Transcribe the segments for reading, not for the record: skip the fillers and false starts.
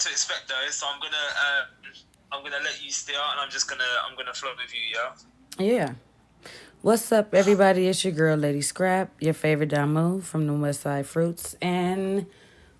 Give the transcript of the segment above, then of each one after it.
to expect though, so I'm gonna let you steer, and I'm gonna flow with you, yeah. Yeah. What's up, everybody? It's your girl, Lady Scrap, your favorite Damu from the West Side Fruits, and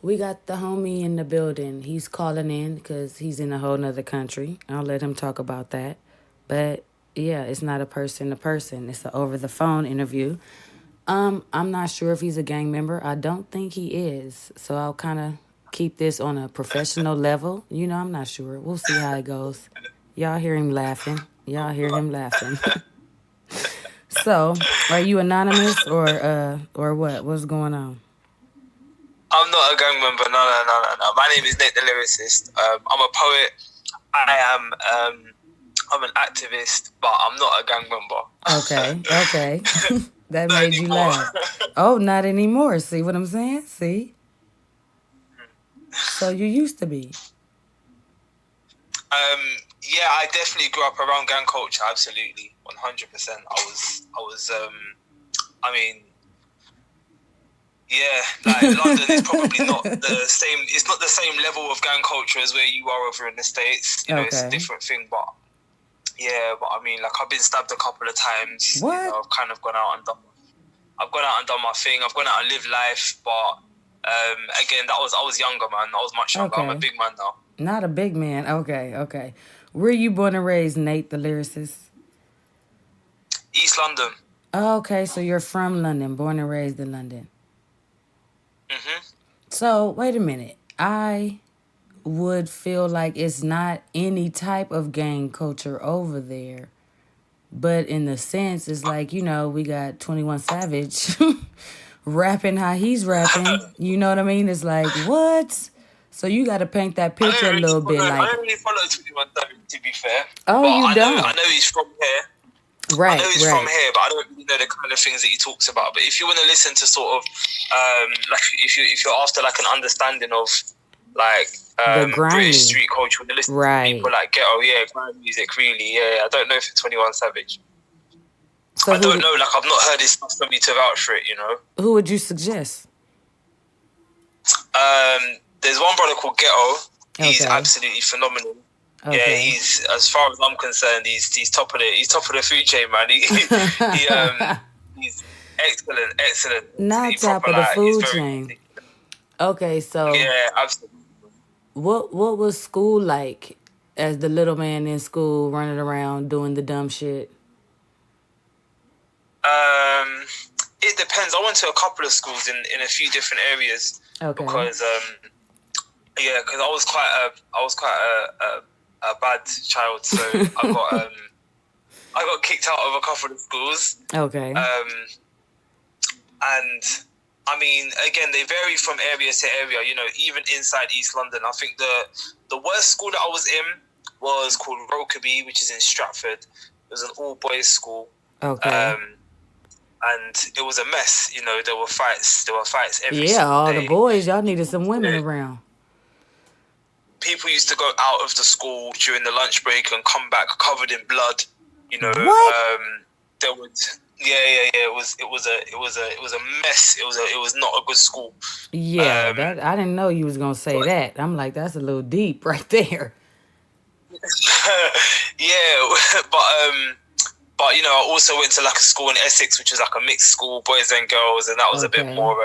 we got the homie in the building. He's calling in because he's in a whole nother country. I'll let him talk about that. But yeah, it's not a person to person. It's an over the phone interview. I'm not sure if he's a gang member. I don't think he is. So I'll kind of keep this on a professional level. I'm not sure. We'll see how it goes. Y'all hear him laughing. Y'all hear him laughing. So, are you anonymous or what? What's going on? I'm not a gang member. No. My name is Nate the Lyricist. I'm a poet. I'm an activist, but I'm not a gang member. Okay. That Not made you anymore. laugh. Oh, not anymore. See what I'm saying? See? So you used to be. Yeah, I definitely grew up around gang culture. Absolutely, 100%. I mean, yeah, like London is probably not the same. It's not the same level of gang culture as where you are over in the States. It's a different thing, but yeah, but I mean, like I've been stabbed a couple of times. What? I've kind of gone out and done my thing. I've gone out and lived life, but again, I was younger, man. I was much younger. I'm a big man now. Not a big man. Okay. Where you born and raised, Nate the Lyricist? East London. Okay, so you're from London, born and raised in London. Mhm. So wait a minute. I would feel like it's not any type of gang culture over there. But in the sense, it's like, we got 21 Savage rapping how he's rapping. You know what I mean? It's like, what? So you got to paint that picture a little bit. I don't really follow 21 Savage, to be fair. Oh, but you don't? I know he's from here. Right, I know he's from here, but I don't really know the kind of things that he talks about. But if you want to listen to sort of, like, if you're after like an understanding of like British street culture, when you listen to people like ghetto, grime music, really, I don't know if it's 21 Savage. So I don't know, like I've not heard his stuff for me to vouch for it, Who would you suggest? There's one brother called Ghetto. He's absolutely phenomenal. Okay. Yeah, he's, as far as I'm concerned, he's top of the food chain, man. He's excellent. Not top of the food chain. Okay, so yeah, absolutely. What was school like as the little man in school running around doing the dumb shit? It depends. I went to a couple of schools in a few different areas. Okay. Because because I was quite a bad child, so I got kicked out of a couple of schools. Okay. And I mean, again, they vary from area to area. Even inside East London, I think the worst school that I was in was called Rokeby, which is in Stratford. It was an all boys school. Okay. And it was a mess. There were fights every single day. Yeah, all the boys, y'all needed some women around. People used to go out of the school during the lunch break and come back covered in blood. What? There was it was a mess. It was not a good school. Yeah, I didn't know you was gonna say that. I'm like, that's a little deep right there. Yeah, but I also went to like a school in Essex, which was like a mixed school, boys and girls, and that was a bit more.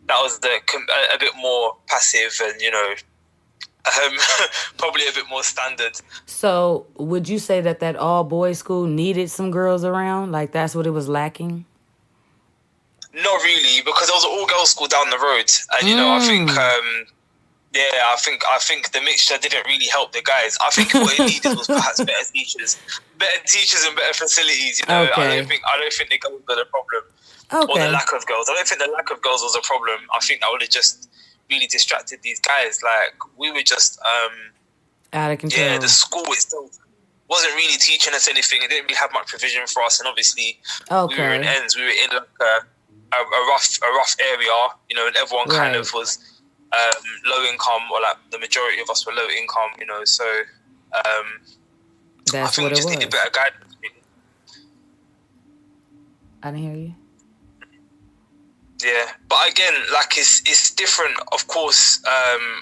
That was a bit more passive, and probably a bit more standard. So, would you say that all boys school needed some girls around? Like that's what it was lacking? Not really, because there was an all girls school down the road, and I think. I think the mixture didn't really help the guys. I think what it needed was perhaps better teachers and better facilities. Okay. I don't think the girls were the problem, or the lack of girls. I don't think the lack of girls was a problem. I think that would have just really distracted these guys. Like we were just out of control. Yeah, the school itself wasn't really teaching us anything. It didn't really have much provision for us, and obviously we were in ends. We were in like a rough area, and everyone kind of was. Low income, or like the majority of us were low income, so that's I think what we just needed better guidance. I didn't hear you. Yeah, but again, like it's different, of course.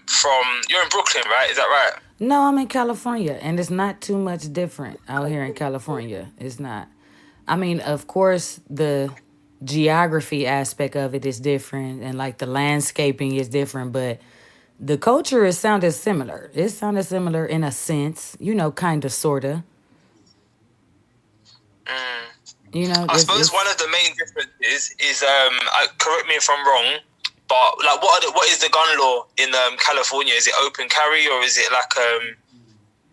From you're in Brooklyn, right? Is that right? No, I'm in California, and it's not too much different out here in California. It's not. I mean, of course, the geography aspect of it is different, and like the landscaping is different, but the culture is sounded similar. It sounded similar in a sense, kind of, sorta. I suppose one It's of the main differences is correct me if I'm wrong, but like what is the gun law in California? Is it open carry or is it like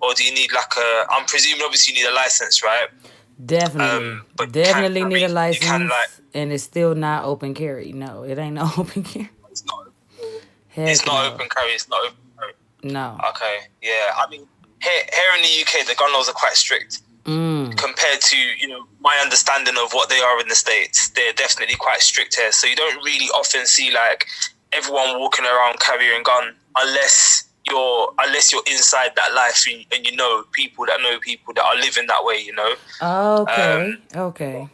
or do you need like a? I'm presuming obviously you need a license, right? definitely, But you can definitely need carry. a You can like. license, and it's still not open carry. No, it ain't no open carry. It's not. It's Heck not no, open carry. It's not open carry. no. Okay. Yeah. I mean, here in the UK, the gun laws are quite strict compared to my understanding of what they are in the States. They're definitely quite strict here, so you don't really often see like everyone walking around carrying a gun unless you're inside that life and you know people that are living that way. Okay, okay.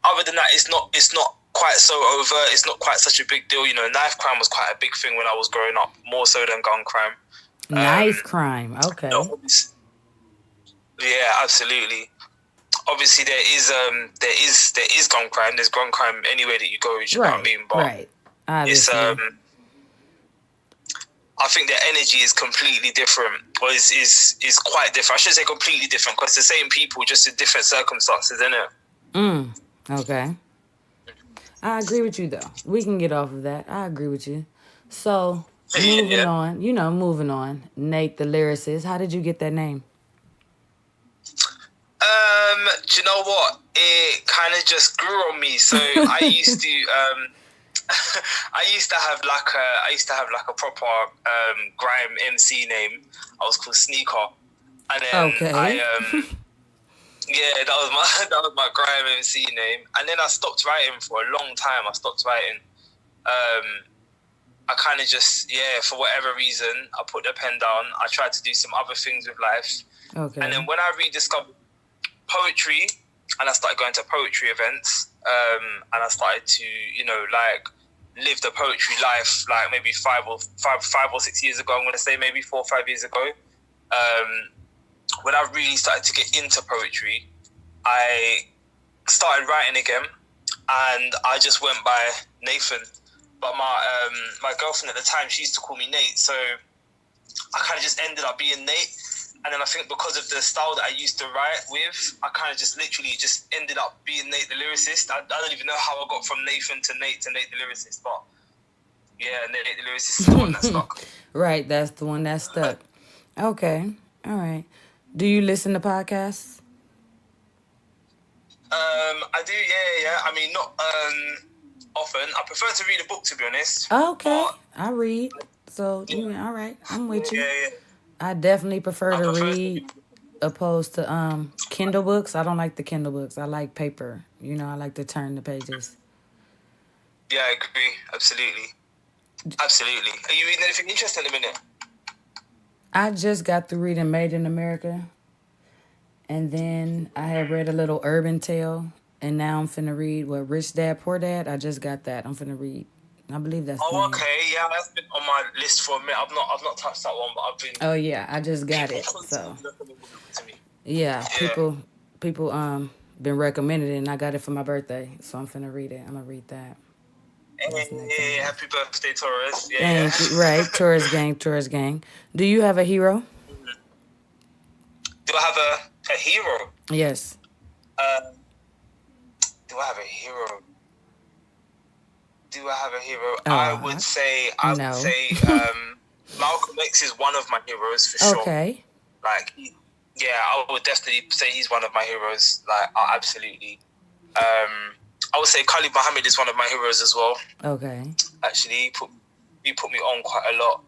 Other than that, it's not quite so overt. It's not quite such a big deal. Knife crime was quite a big thing when I was growing up, more so than gun crime. Knife crime. Okay. Yeah, absolutely. Obviously, there is gun crime. There's gun crime anywhere that you go. You know what I mean? But right. Obviously. I think the energy is completely different, or is quite different. I should say completely different because it's the same people, just in different circumstances, isn't it? Okay. I agree with you, though. We can get off of that. I agree with you. So, moving on. Nate the Lyricist. How did you get that name? Do you know what? It kind of just grew on me. So I used to I used to have like a proper grime MC name. I was called Sneaker, and then yeah, that was my grime MC name. And then I stopped writing for a long time. I stopped writing. I kind of just for whatever reason I put the pen down. I tried to do some other things with life. Okay. And then when I rediscovered poetry, and I started going to poetry events, and I started to like live the poetry life, like maybe five or 6 years ago. I'm going to say maybe 4 or 5 years ago. When I really started to get into poetry, I started writing again, and I just went by Nathan. But my girlfriend at the time, she used to call me Nate, so I kind of just ended up being Nate. And then I think because of the style that I used to write with, I kind of just literally just ended up being Nate the Lyricist. I don't even know how I got from Nathan to Nate the Lyricist, but yeah, Nate the Lyricist is the one that stuck. Right, that's the one that stuck. Okay, all right. Do you listen to podcasts? I do, yeah. I mean, not often. I prefer to read a book, to be honest. Okay, I read. So, all right, I'm with you. Yeah. I definitely prefer to read opposed to Kindle books. I don't like the Kindle books. I like paper. I like to turn the pages. Yeah, I agree. Absolutely. Are you reading anything interesting in a minute? I just got through reading Made in America. And then I had read a little urban tale. And now I'm finna read Rich Dad, Poor Dad. I just got that. I'm finna read. I believe that's. Oh, okay. Yeah, that's been on my list for a minute. I've not touched that one, but I've been. Oh yeah, I just got it. So. Yeah, people been recommending it, and I got it for my birthday, so I'm finna read it. I'm gonna read that. Hey, happy birthday, Taurus. Yeah. Thank you. Right, Taurus gang. Do you have a hero? Do I have a hero? Yes. Do I have a hero? I would say Malcolm X is one of my heroes for sure. Okay. Like, I would definitely say he's one of my heroes. Like, absolutely. I would say Khalid Muhammad is one of my heroes as well. Okay. Actually, he put me on quite a lot.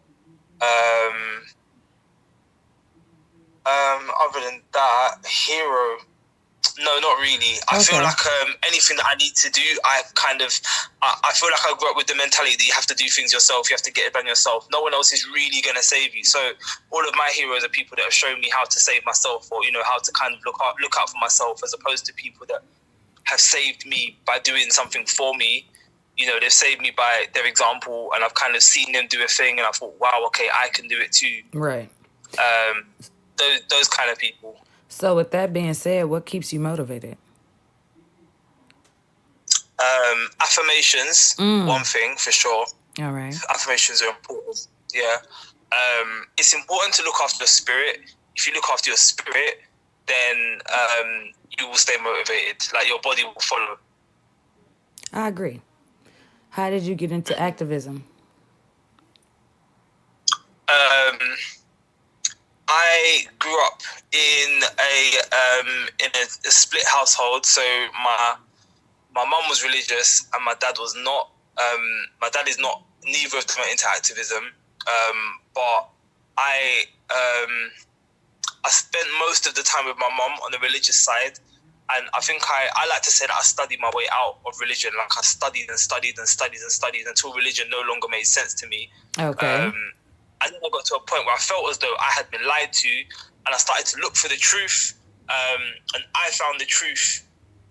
Other than that, hero. No, not really. I feel like anything that I need to do, I feel like I grew up with the mentality that you have to do things yourself, you have to get it done yourself. No one else is really going to save you. So all of my heroes are people that have shown me how to save myself, or, how to kind of look out for myself, as opposed to people that have saved me by doing something for me. you know, they've saved me by their example, and I've kind of seen them do a thing, and I thought, wow, okay, I can do it too. Right. Those kind of people. So with that being said, what keeps you motivated? Affirmations, one thing for sure. All right. Affirmations are important. Yeah. It's important to look after the spirit. If you look after your spirit, then you will stay motivated. Like, your body will follow. I agree. How did you get into activism? I grew up in a split household. So my mum was religious and my dad was not. My dad is not. Neither of them are into activism. But I spent most of the time with my mum on the religious side. And I think I like to say that I studied my way out of religion. Like, I studied and studied and studied and studied until religion no longer made sense to me. Okay. And then I got to a point where I felt as though I had been lied to, and I started to look for the truth. And I found the truth.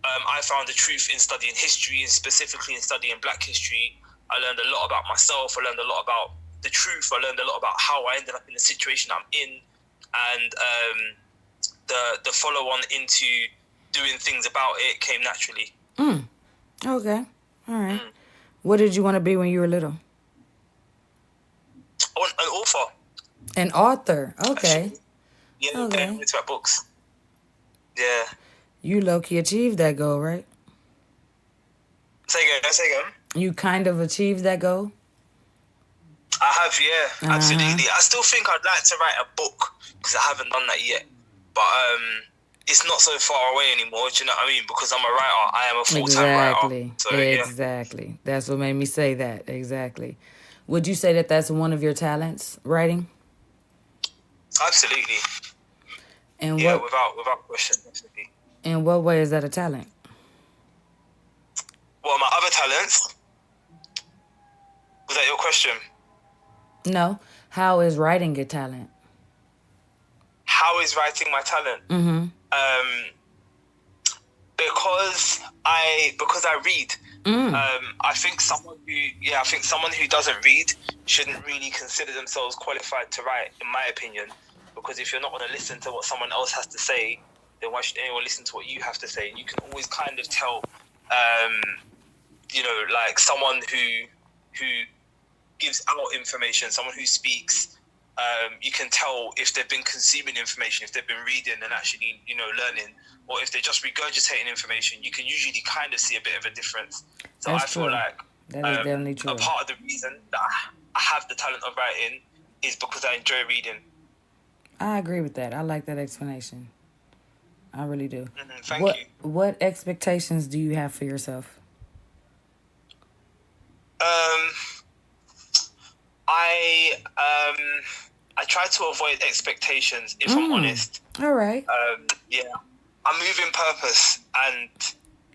I found the truth in studying history, and specifically in studying Black history. I learned a lot about myself. I learned a lot about the truth. I learned a lot about how I ended up in the situation I'm in, and the follow on into doing things about it came naturally. Okay. All right. What did you want to be when you were little? An author. An author. Okay. Actually. Yeah. Okay. Into my books. Yeah. You low-key achieved that goal, right? Say again. You kind of achieved that goal? I have, yeah. Absolutely. I still think I'd like to write a book, because I haven't done that yet. But it's not so far away anymore, do you know what I mean? Because I'm a writer. I am a full-time writer. So, exactly. Yeah. That's what made me say that. Exactly. Would you say that that's one of your talents, writing? Absolutely. And yeah, without question, definitely. In what way is that a talent? What are my other talents? Was that your question? No. How is writing a talent? How is writing my talent? Because I read. I think someone who doesn't read shouldn't really consider themselves qualified to write, in my opinion. Because if you're not going to listen to what someone else has to say, then why should anyone listen to what you have to say? And you can always kind of tell, like someone who gives out information, someone who speaks. You can tell if they've been consuming information, if they've been reading and actually, learning, or if they're just regurgitating information. You can usually kind of see a bit of a difference. So That's I feel true. like that is definitely true. A part of the reason that I have the talent of writing is because I enjoy reading. I agree with that. I like that explanation. I really do. Thank you. What expectations do you have for yourself? I try to avoid expectations, if I'm honest. All right. Yeah. I move in purpose, and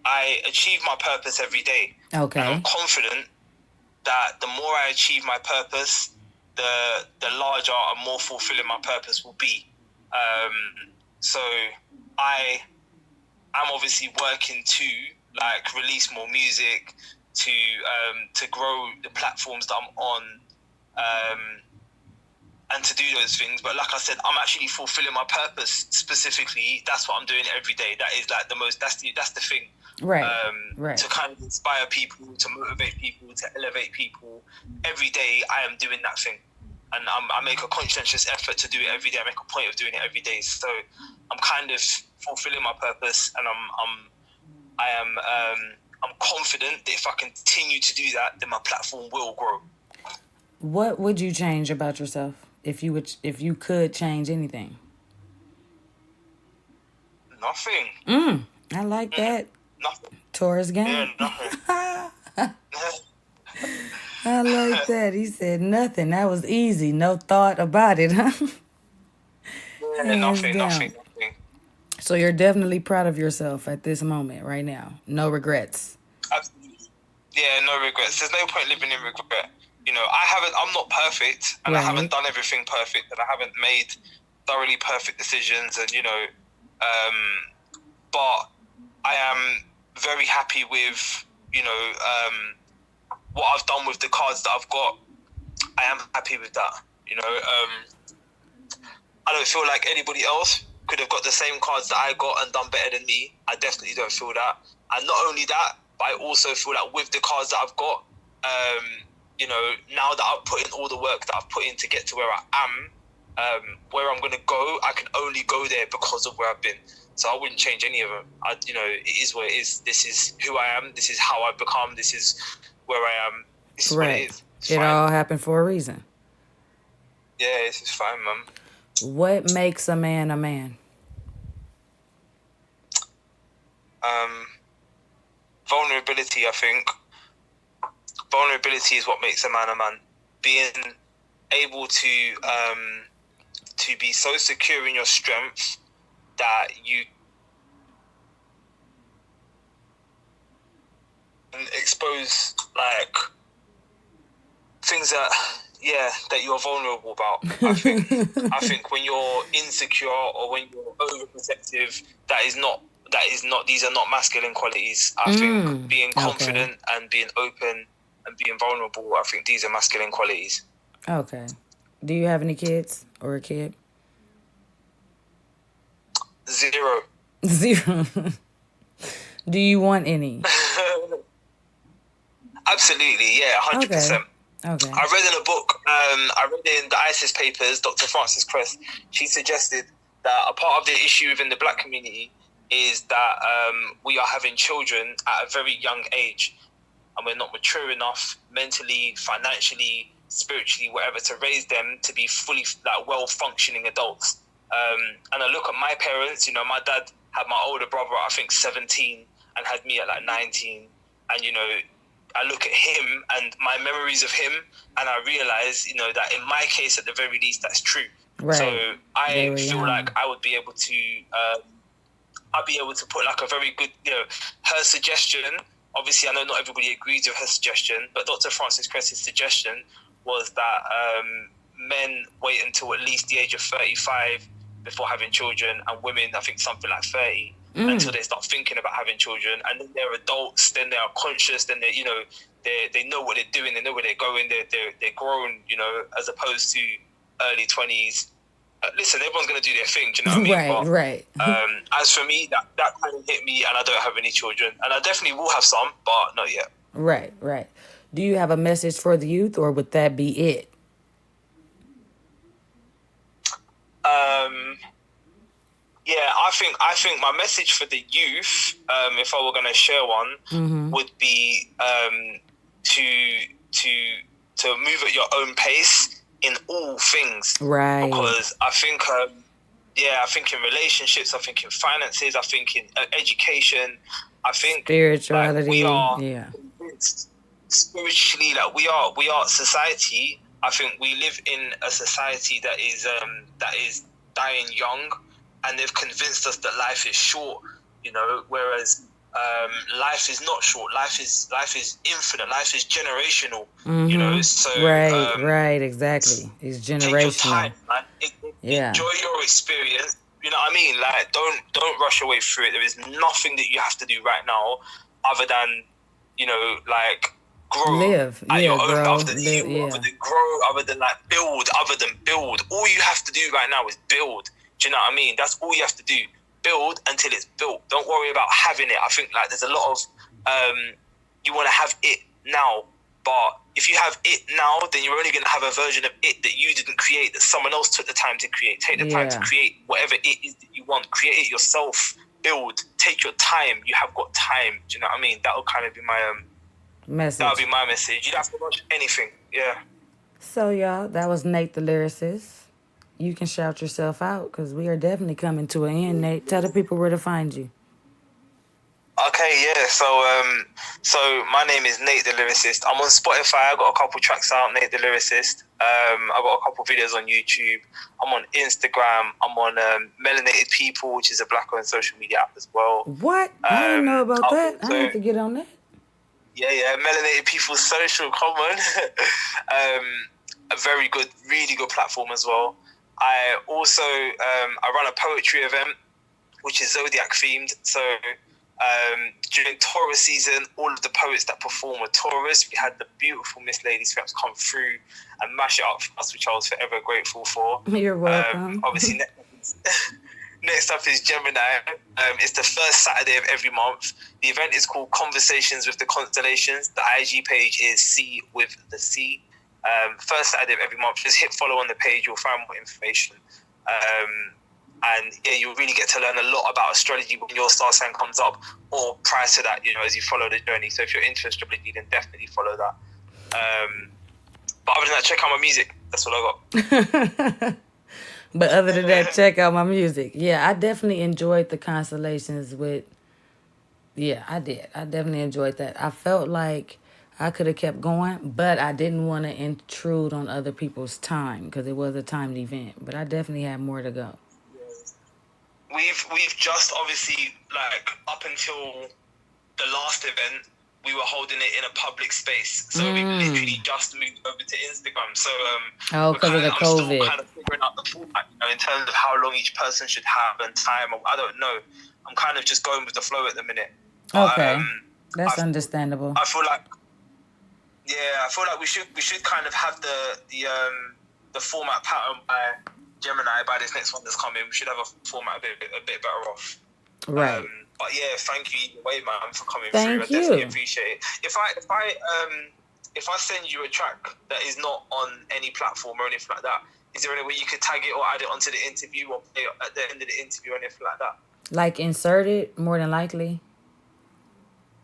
I achieve my purpose every day. Okay. And I'm confident that the more I achieve my purpose, the larger and more fulfilling my purpose will be. So I'm obviously working to release more music, to grow the platforms that I'm on, and to do those things. But like I said, I'm actually fulfilling my purpose specifically. That's what I'm doing every day. That is that's the thing. Right. Right. To kind of inspire people, to motivate people, to elevate people. Every day I am doing that thing. And I make a conscientious effort to do it every day. I make a point of doing it every day. So I'm kind of fulfilling my purpose, and I'm confident that if I continue to do that, then my platform will grow. What would you change about yourself if you could change anything? Nothing. I like that. Nothing. Taurus game. Yeah, nothing. I like that. He said nothing. That was easy. No thought about it, huh? Yeah, nothing. So you're definitely proud of yourself at this moment right now. No regrets. Absolutely. Yeah, no regrets. There's no point living in regret. I'm not perfect, and right. I haven't done everything perfect, and I haven't made thoroughly perfect decisions, and but I am very happy with what I've done with the cards that I've got, I am happy with that. You know, I don't feel like anybody else could have got the same cards that I got and done better than me. I definitely don't feel that. And not only that, but I also feel like with the cards that I've got, you know, now that I've put in all the work that I've put in to get to where I am, where I'm going to go, I can only go there because of where I've been. So I wouldn't change any of them. You know, it is what it is. This is who I am. This is how I've become. This is where I am. This is what it is. It all happened for a reason. Yeah, this is fine, man. What makes a man a man? Vulnerability, I think. Vulnerability is what makes a man a man. Being able to be so secure in your strength that you expose like things that you're vulnerable about. I think when you're insecure or when you're overprotective, these are not masculine qualities. I think being confident and being open and being vulnerable, I think these are masculine qualities. Okay. Do you have any kids or a kid? Zero. Do you want any? Absolutely, yeah, 100%. Okay. I read in a book, I read in the ISIS papers, Dr. Frances Cress, she suggested that a part of the issue within the black community is that we are having children at a very young age and we're not mature enough mentally, financially, spiritually, whatever, to raise them to be fully well-functioning adults. And I look at my parents, you know, my dad had my older brother, I think 17, and had me at like 19. And, you know, I look at him and my memories of him and I realize, you know, that in my case, at the very least, that's true. Right. So I feel like I would be able to, I'd be able to put like a very good, you know, her suggestion, obviously I know not everybody agrees with her suggestion, but Dr. Frances Cress's suggestion was that men wait until at least the age of 35 before having children, and women, I think something like 30, until they start thinking about having children. And then they're adults, then they are conscious, then they, you know, they know what they're doing, they know where they're going, they're grown, you know, as opposed to early 20s. Listen, everyone's going to do their thing, do you know what I mean? Right. As for me, that kind of hit me, and I don't have any children. And I definitely will have some, but not yet. Right. Do you have a message for the youth, or would that be it? Yeah, I think my message for the youth, if I were going to share one, would be to move at your own pace in all things. Right. Because I think, I think in relationships, I think in finances, I think in education, I think spirituality. We are spiritually, like we are society. I think we live in a society that is dying young, and they've convinced us that life is short, you know, whereas life is not short. Life is infinite. Life is generational, you know. So right, exactly. It's generational. Take your time, man. Enjoy your experience. You know what I mean? Like, don't rush away through it. There is nothing that you have to do right now, other than, you know, like, grow, live at your own, grow, other than grow, other than like build. All you have to do right now is build. Do you know what I mean? That's all you have to do. Build until it's built. Don't worry about having it. I think like there's a lot of you want to have it now, but if you have it now, then you're only going to have a version of it that you didn't create, that someone else took the time to create. Take the time to create whatever it is that you want. Create it yourself. Build. Take your time. You have got time. Do you know what I mean? That will kind of be my message. That would be my message. You don't have to rush anything. Yeah. So y'all, that was Nate the Lyricist. You can shout yourself out, because we are definitely coming to an end, Nate. Tell the people where to find you. Okay, yeah. So my name is Nate the Lyricist. I'm on Spotify. I got a couple tracks out, Nate the Lyricist. I got a couple videos on YouTube. I'm on Instagram. I'm on Melanated People, which is a black-owned social media app as well. What? I didn't know about that. I need to get on that. Yeah. Melanated People Social, come on. A very good, really good platform as well. I also I run a poetry event, which is Zodiac themed. So During Taurus season, all of the poets that perform were Taurus. We had the beautiful Miss Lady Scraps come through and mash it up for us, which I was forever grateful for. You're welcome. Obviously, next up is Gemini. It's the first Saturday of every month. The event is called Conversations with the Constellations. The IG page is C with the C. First Saturday of every month. Just hit follow on the page. You'll find more information. And yeah, you'll really get to learn a lot about astrology when your star sign comes up, or prior to that, as you follow the journey. So if you're into astrology, then definitely follow that. But other than that, check out my music. That's all I got. But other than that, check out my music. Yeah, I definitely enjoyed the constellations yeah, I did. I definitely enjoyed that. I felt like I could have kept going, but I didn't want to intrude on other people's time because it was a timed event. But I definitely had more to go. We've just obviously, like, up until the last event, we were holding it in a public space. So we literally just moved over to Instagram. So because of the COVID. I'm still kind of figuring out the format, in terms of how long each person should have and time. I don't know. I'm kind of just going with the flow at the minute. Okay, that's understandable. I feel like we should kind of have the format pattern by Gemini by this next one that's coming. We should have a format a bit better off. Right. But yeah, thank you either way, man, for coming through. I definitely appreciate it. If I send you a track that is not on any platform or anything like that, is there any way you could tag it or add it onto the interview or play it at the end of the interview or anything like that? Like insert it, more than likely.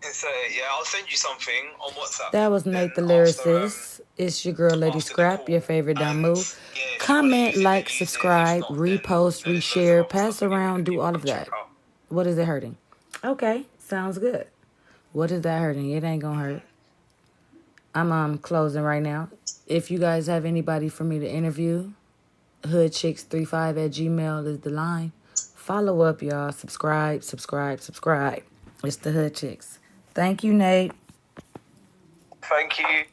Insert it, yeah. I'll send you something on WhatsApp. That was Nate the Lyricist. It's your girl, Lady Scrap, your favorite Damu. Yeah, comment, like, subscribe, repost, reshare, pass around, do all of that. What is it hurting? Okay, sounds good. What is that hurting? It ain't gonna hurt. I'm closing right now. If you guys have anybody for me to interview, HoodChicks35@gmail is the line. Follow up, y'all. Subscribe. It's the Hood Chicks. Thank you, Nate. Thank you.